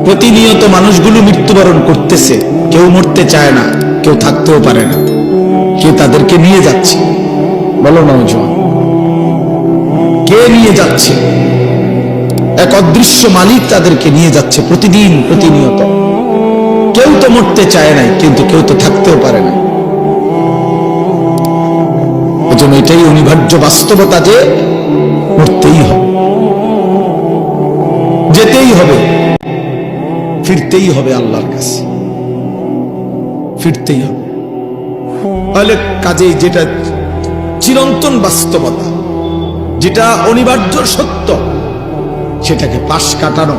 প্রতিনিয়ত মানুষগুলো মৃত্যুবরণ করতেছে, কেউ মরতে চায় না, কেউ থাকতেও পারে না, কে তাদেরকে নিয়ে যাচ্ছে? বলো নওজোয়ান, কে নিয়ে যাচ্ছে? এক অদৃশ্য মালিক তাদেরকে নিয়ে যাচ্ছে প্রতিদিন, প্রতিনিয়ত। কেউ তো মরতে চায় নাই, কিন্তু কেউ তো থাকতেও পারে না। এজন্য এটাই অনিবার্য বাস্তবতা যে মরতেই হবে, যেতেই হবে, ফিরতেই হবে আল্লাহর কাছে, ফিরতেই হবে। তাহলে কাজেই যেটা চিরন্তন বাস্তবতা, যেটা অনিবার্য সত্য, সেটাকে পাশ কাটানো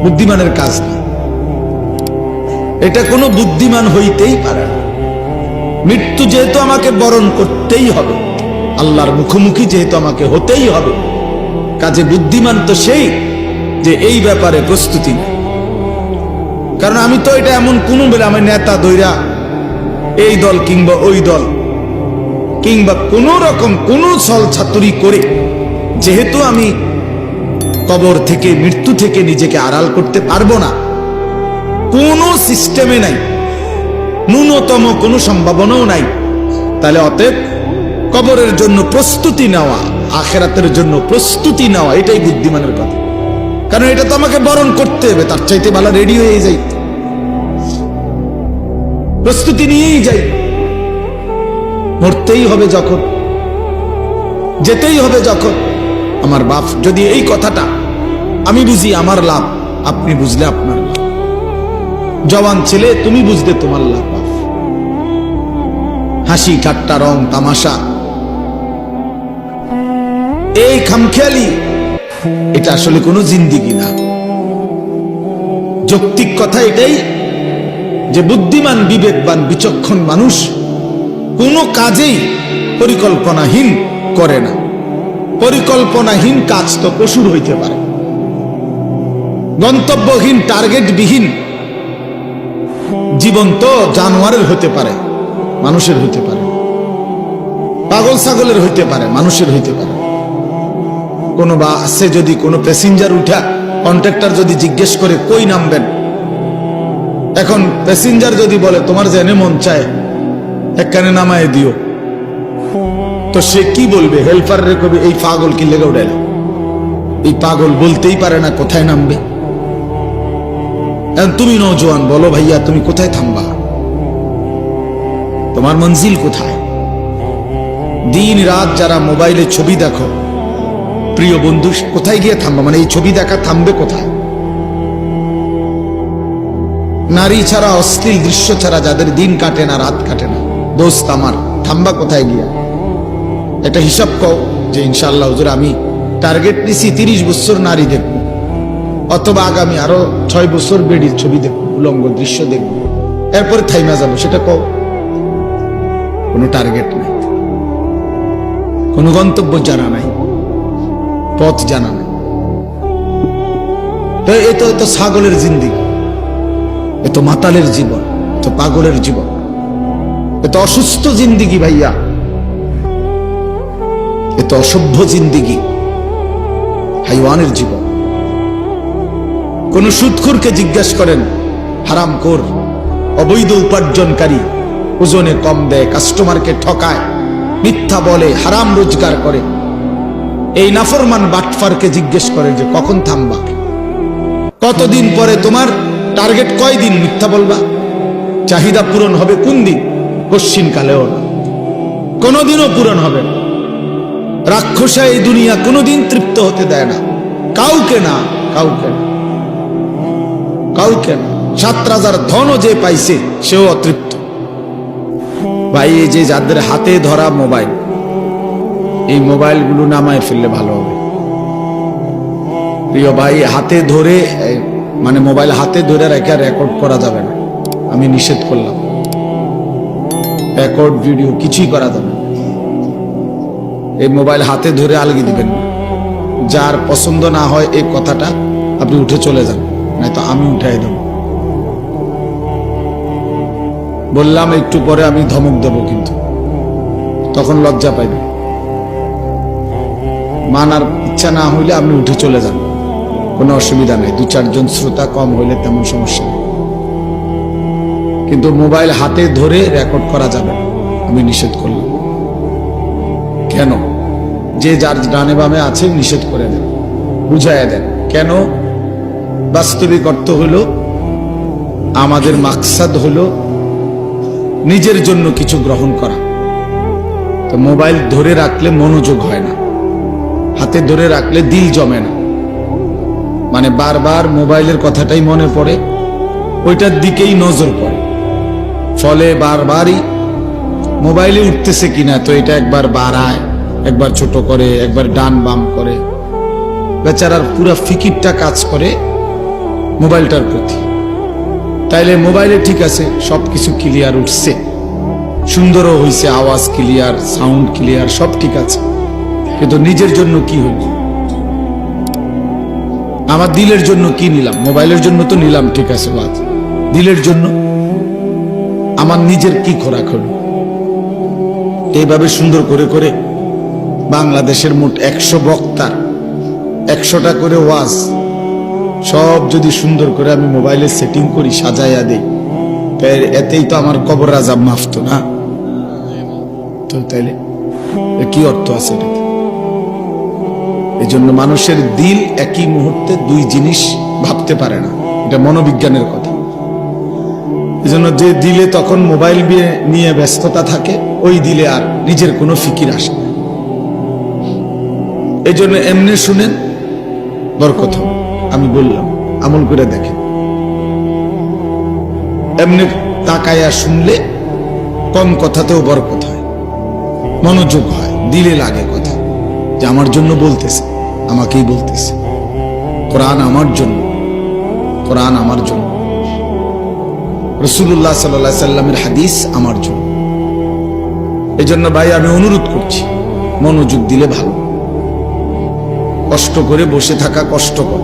বুদ্ধিমানের কাজ না। এটা কোনো বুদ্ধিমান হইতেই পারে না। মৃত্যু যেহেতু আমাকে বরণ করতেই হবে, আল্লাহর মুখোমুখি যেহেতু আমাকে হতেই হবে, কাজে বুদ্ধিমান তো সেই যে এই ব্যাপারে প্রস্তুতি নেই। কারণ আমি তো এটা এমন কোন বেলা আমি নেতা দইরা এই দল কিংবা ওই দল কিংবা কোন রকম কোন ছল ছাতুরি করে যেহেতু আমি কবর থেকে, মৃত্যু থেকে নিজেকে আড়াল করতে পারবো না, কোন সিস্টেমে নাই, ন্যূনতম কোনো সম্ভাবনাও নাই, তাহলে অতএব কবরের জন্য প্রস্তুতি নেওয়া, আখিরাতের জন্য প্রস্তুতি নেওয়া, এটাই বুদ্ধিমানের কথা। কারণ এটা তো আমাকে বরণ করতে হবে, তার চাইতে ভালো রেডি হয়ে যাই, প্রস্তুতি নিয়েই যাই। মরতেই হবে যখন, যেতেই হবে যখন। আমার বাপ যদি এই কথাটা আমি বুঝি আমার লাভ, আপনি বুঝলে আপনার লাভ। জওয়ান ছেলে তুমি বুঝলে তোমার লাভ। বাপ হাসি ঠাট্টা রং তামাশা, এই খামখেয়ালি, এটা আসলে কোনো জিন্দিগি না। যৌক্তিক কথা এটাই যে বুদ্ধিমান, বিবেকবান, বিচক্ষণ মানুষ কোনো কাজেই পরিকল্পনাহীন করে না। পরিকল্পনাহীন কাজ তো পশুর হইতে পারে, গন্তব্যহীন, টার্গেটবিহীন জীবন তো জানোয়ারের হতে পারে, মানুষের হইতে পারে, পাগল ছাগলের হইতে পারে, মানুষের হইতে পারে। কোনো বাসে যদি কোনো প্যাসেঞ্জার উঠা কন্ট্রাক্টর যদি জিজ্ঞেস করে কই নামবেন, এখন প্যাসেঞ্জার যদি বলে তোমার জেনে মন চায় একখানে নামায় দিও, তো সে কি বলবে? হেল্পার রে কবি এই পাগল কি লেগে উঠাইল? এই পাগল বলতেই পারে না কোথায় নামবে। তুমি নওজোয়ান, বলো ভাইয়া তুমি কোথায় থামবা? তোমার মঞ্জিল কোথায়? দিন রাত যারা মোবাইলে ছবি দেখো, প্রিয় বন্ধু, কোথায় গিয়ে থামবা? মানে এই ছবি দেখা থামবে কোথায়? নারী ছাড়া, অশ্লীল দৃশ্য ছাড়া যাদের দিন কাটে না, রাত কাটে না, দোস্ত আমার, থামবা কোথায় গিয়া? একটা হিসাব কও যে ইনশাআল্লাহ হুজুর আমি টার্গেট নিছি 30 বছর নারী দেখব, অথবা আগামী আরো 6 বছর বেডির ছবি দেখব, উলঙ্গ দৃশ্য দেখব, এরপরে থাইমা যাবো, সেটা কও। কোনো টার্গেট নাই, কোনো গন্তব্য জানা নাই, পথ জানা নাই। তো এ তো ছাগলের জিন্দিগি, এ তো মাতালের জীবন, তো পাগলের জীবন, এ তো অসুস্থ জিন্দিগি ভাইয়া, এ তো অসভ্য জিন্দিগি, হাইওয়ানের জীবন। কোন সুদখোরকে জিজ্ঞাসা করেন, হারামখোর, অবৈধ উপার্জনকারী, ওজনে কম দেয়, কাস্টমারকে ঠকায়, মিথ্যা বলে, হারাম রোজগার করে, এই নাফরমান বাটফারকে জিজ্ঞেস করেন যে কখন থামবা? কতদিন পরে তোমার টার্গেট, কয়দিন মিথ্যা বলবা? চাহিদা পূরণ হবে কোন দিন? কশ্চিন কালেও না, কোনদিনও পূরণ হবে না। রাক্ষসা এই দুনিয়া কোনদিন তৃপ্ত হতে দেয় না, কাউকে না, কাউকে না, কাউকে না। 7 রাজার ধনও যে পাইছে সেও অতৃপ্ত। ভাই এই যে যাদের হাতে ধরা মোবাইল, এই মোবাইলগুলো নামায় ফেললে ভালো হবে। প্রিয় ভাই, হাতে ধরে, মানে মোবাইল হাতে ধরে রেখে রেকর্ড করা যাবে না, আমি নিষেধ করলাম। রেকর্ড ভিডিও কিছুই করা যাবে না। এই মোবাইল হাতে ধরে আলগি দিবেন না। যার পছন্দ না হয় এই কথাটা, আপনি উঠে চলে যান, নয়তো আমি উঠাই দেব। বললাম একটু পরে আমি ধমক দেব, কিন্তু তখন লজ্জা পাইবে। মানার ইচ্ছা না হইলে আপনি উঠে চলে যান। কোনো অসুবিধা নেই, 2-4 জন শ্রোতা কম হইলে তেমন সমস্যা নেই। কিন্তু মোবাইল হাতে ধরে রেকর্ড করা যাবে না, আমি নিষেধ করলাম। কেন? যে যার ডানে বামে আছে নিষেধ করে দেন, বুঝাইয়া দেন। কেন? বাস্তবিক অর্থ হলো আমাদের মাকসাদ হলো নিজের জন্য কিছু গ্রহণ করা। তো মোবাইল ধরে রাখলে মনোযোগ হয় না, হাতে ধরে রাখলে দিল জমে না, মানে বারবার মোবাইলের কথাটাই মনে পড়ে, ওইটার দিকেই নজর পড়ে, ফলে বারবারই মোবাইলে উঠতেছে কিনা, তো এটা একবার বাড়ায়, একবার ছোট করে, একবার ডান বাম করে, বেচারার পুরা ফিকিরটা কাজ করে মোবাইলটার প্রতি। তাইলে মোবাইলে ঠিক আছে, সবকিছু ক্লিয়ার উঠছে, সুন্দরও হইছে, আওয়াজ ক্লিয়ার, সাউন্ড ক্লিয়ার, সব ঠিক আছে, কিন্তু নিজের জন্য কি হইল? আমার দিলের জন্য কি নিলাম? মোবাইলের জন্য তো নিলাম, ঠিক আছে, বাদ। দিলের জন্য আমার নিজের কি খোরাক হলো? এইভাবে সুন্দর করে করে বাংলাদেশের মোট 100 বক্তার 100টা করে ওয়াজ, সব যদি সুন্দর করে আমি মোবাইলে সেটিং করি, সাজাইয়া দেই, এতেই তো আমার কবর আযাব মাফ তো না? তো তাইলে কি অর্থ আছে এটাতে? এই জন্য মানুষের দিল একই মুহূর্তে 2 জিনিস ভাবতে পারে না, এটা মনোবিজ্ঞানের কথা। এই জন্য যে দিলে তখন মোবাইল নিয়ে ব্যস্ততা থাকে, ওই দিলে আর নিজের কোনো ফিকির আসে না। এই জন্য এমনি শুনেন, বরকত হবে। আমি বললাম আমল করে দেখেন, এমনি তাকায়া শুনলে কম কথাতেও বরকত হয়, মনোযোগ হয়, দিলে লাগে কথা, যে আমার জন্য বলতেছে, আমাকেই বলতেছে, কোরআন আমার জন্য, কোরআন আমার জন্য, রাসূলুল্লাহ সাল্লাল্লাহু আলাইহি সাল্লামের হাদিস আমার জন্য। এই জন্য ভাই আমি অনুরোধ করছি, মনোযোগ দিলে ভালো। কষ্ট করে বসে থাকা কষ্টকর,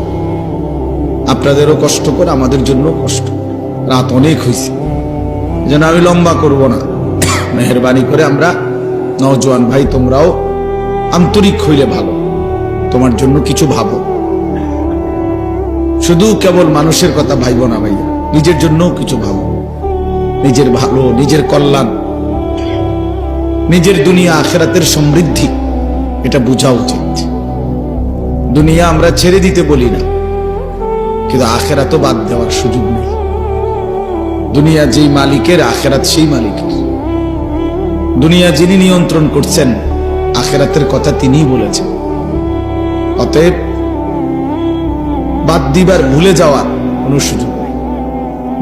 আপনাদেরও কষ্টকর, আমাদের জন্য কষ্ট। রাত অনেক হয়েছে, যেন আমি লম্বা করব না, মেহেরবানি করে আমরা নওজোয়ান ভাই, তোমরাও আন্তরিক হইলে ভালো, তোমার জন্য কিছু ভাবো। শুধু কেবল মানুষের কথা ভাইব না ভাই, নিজের জন্যও কিছু ভাবো, নিজের ভালো, নিজের কল্যাণ, নিজের দুনিয়া আখিরাতের সমৃদ্ধি, এটা বোঝা উচিত। দুনিয়া আমরা ছেড়ে দিতে বলি না, কিন্তু আখিরাতও বাদ দেওয়ার সুযোগ নেই। দুনিয়া যেই মালিকের, আখিরাত সেই মালিকের। দুনিয়া যিনি নিয়ন্ত্রণ করছেন, আখিরাতের কথা তিনিই বলেছেন। অতএব বাদ দিবার, ভুলে যাওয়ার কোনো সুযোগ নেই।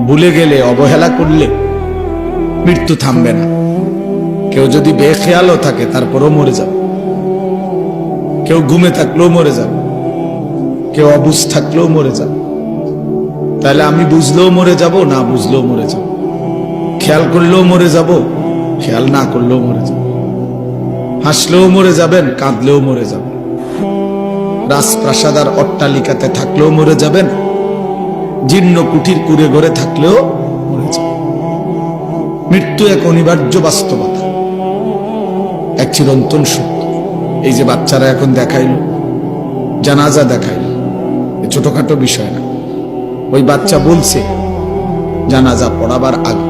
ভুলে গেলে, অবহেলা করলে মৃত্যু থামবে না। কেউ যদি বেখেয়ালও থাকে তারপরও মরে যাবে, কেউ ঘুমে থাকলেও মরে যাবে, কেউ অবুঝ থাকলেও মরে যাবে। তাহলে আমি বুঝলেও মরে যাব, না বুঝলেও মরে যাব, খেয়াল করলেও মরে যাব, খেয়াল না করলেও মরে যাব, হাসলেও মরে যাবেন, কাঁদলেও মরে যাবেন, রাজপ্রাসাদ আর অট্টালিকাতে থাকলেও মরে যাবেন, জীর্ণ কুঠির কুড়ে ঘরে থাকলেও মরে যাবেন। মৃত্যু এক অনিবার্য বাস্তবতা, এক চিরন্তন সত্য। এই যে বাচ্চারা এখন দেখাইল, জানাজা দেখাইল, ছোটখাটো বিষয় না। ওই বাচ্চা বলছে জানাজা পড়াবার আগে,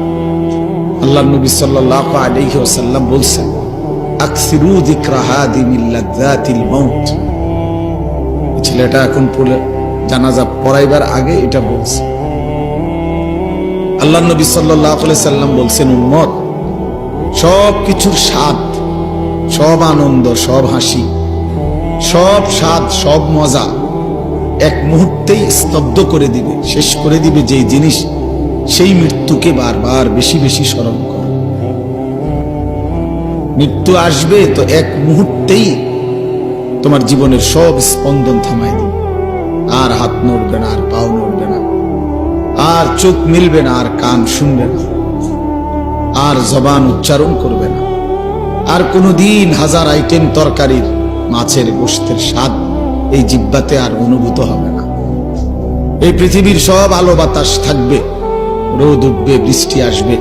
আল্লাহ নবী সাল্লাল্লাহু আলাইহি ওয়াসাল্লাম বলছেন, আকসিরু যিকরা হাদিমিল লাযাতিল মাউত। ছেলেটা এখন পড়ে জানাজা পড়াইবার আগে এটা বলছে। আল্লাহ নবী সাল্লাল্লাহু আলাইহি সাল্লাম বলছেন, উম্মত, সব কিছুর স্বাদ, সব আনন্দ, সব হাসি, সব স্বাদ, সব মজা এক মুহূর্তেই স্তব্ধ করে দিবে, শেষ করে দিবে যেই জিনিস, সেই মৃত্যুকে বারবার বেশি বেশি স্মরণ করো। মৃত্যু আসবে তো এক মুহূর্তেই তোমার জীবনের সব স্পন্দন থামাই দিবে। আর হাত নড়বে না, আর পাও নড়বে না, আর চোখ মিলবে না, আর কান শুনবে না, আর জবান উচ্চারণ করবে না, আর কোনোদিন 1000 আইটেম তরকারির, মাছের গোশতের স্বাদ এই জিহ্বাতে আর অনুভূত হবে না। এই পৃথিবীর সব আলো বাতাস থাকবে, রোদ উঠবে, বৃষ্টি আসবে,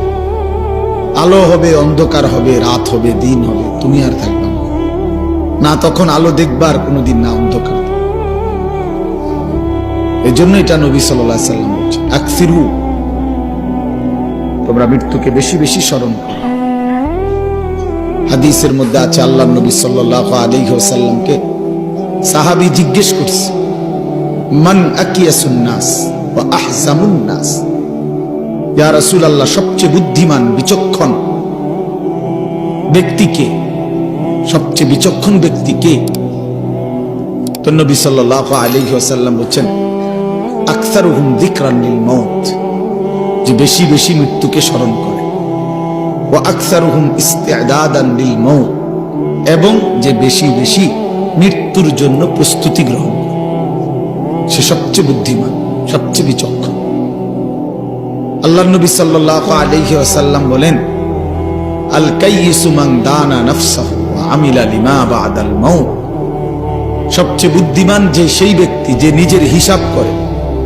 আলো হবে, অন্ধকার হবে, রাত হবে, দিন হবে, তুমি আর থাকবে না। তখন আলো দেখবার কোনোদিন, না অন্ধকার। এই জন্য এটা নবী সাল্লাল্লাহু আলাইহি সাল্লাম বলছেন, আকসিরু, তোমরা মৃত্যুকে বেশি বেশি স্মরণ করো। হাদিসের মধ্যে আছে আল্লাহর নবী সাল্লাল্লাহু আলাইহি ওয়াসাল্লামকে সাহাবী জিজ্ঞেস করছে, মান আকিয়াসুন নাস ওয়া আহজামুন নাস, ইয়া রাসূলুল্লাহ, সবচেয়ে বুদ্ধিমান বিচক্ষণ ব্যক্তি কে? সবচেয়ে বিচক্ষণ ব্যক্তি কে? তো নবী সাল্লাল্লাহু আলাইহি ওয়াসাল্লাম বলেন, আকসারুহুম যিকরান লিল মাউত, যে বেশি বেশি মৃত্যুকে স্মরণ করে, ওয়া আকসারুহুম ইস্তিআদাদান লিল মাউত, এবং যে বেশি বেশি মৃত্যুর জন্য প্রস্তুতি গ্রহণ করে, সে সবচেয়ে বুদ্ধিমান, সবচেয়ে বিচক্ষণ। আল্লাহর নবী সাল্লাল্লাহু আলাইহি ওয়াসাল্লাম বলেন, আল কাইয়িসু মান দানা নাফসাহু ওয়া আমিলা লিমা বা'দাল মাউত, সবচেয়ে বুদ্ধিমান যে সেই ব্যক্তি যে নিজের হিসাব করে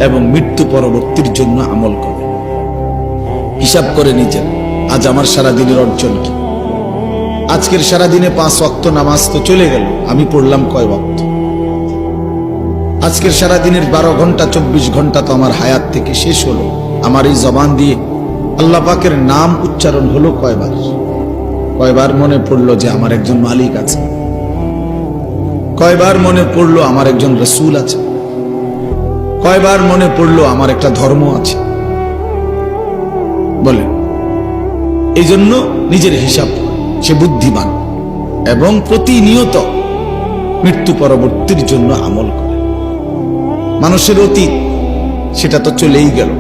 এবং মৃত্যু পরবর্তীর জন্য আমল করে। হিসাব করে নিজের, আজ আমার সারা দিনের অর্জন কি? আজকের সারা দিনে 5 ওয়াক্ত নামাজ তো চলে গেল, আমি পড়লাম কয় ওয়াক্ত? আজকের সারা দিনের 12 ঘন্টা 24 ঘন্টা তো আমার হায়াত থেকে শেষ হলো। আমার এই জবান দিয়ে আল্লাহ পাকের নাম উচ্চারণ হলো কয়বার? কয়বার মনে পড়লো যে আমার একজন মালিক আছে? কয়বার মনে পড়লো আমার একজন রাসূল আছে? কয়বার মনে পড়লো আমার একটা ধর্ম আছে? বলেন। এই জন্য নিজের হিসাব, সে বুদ্ধিমান এবং প্রতিনিয়ত মৃত্যু পরবর্তীর জন্য আমল করে। মানুষের অতীত সেটা তো চলেই গেল,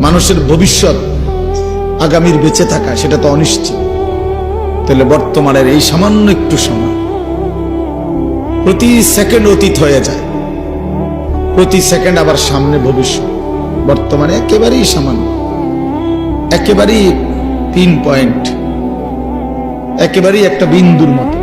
মানুষের ভবিষ্যৎ আগামীর বেঁচে থাকা সেটা তো অনিশ্চিত। তাহলে বর্তমানের এই সামান্য একটু সময়, প্রতি সেকেন্ড অতীত হয়ে যায়, প্রতি সেকেন্ড আবার সামনে ভবিষ্যৎ। বর্তমানে একেবারেই সামান্য, একেবারেই পিন পয়েন্ট, একেবারেই একটা বিন্দুর মতো।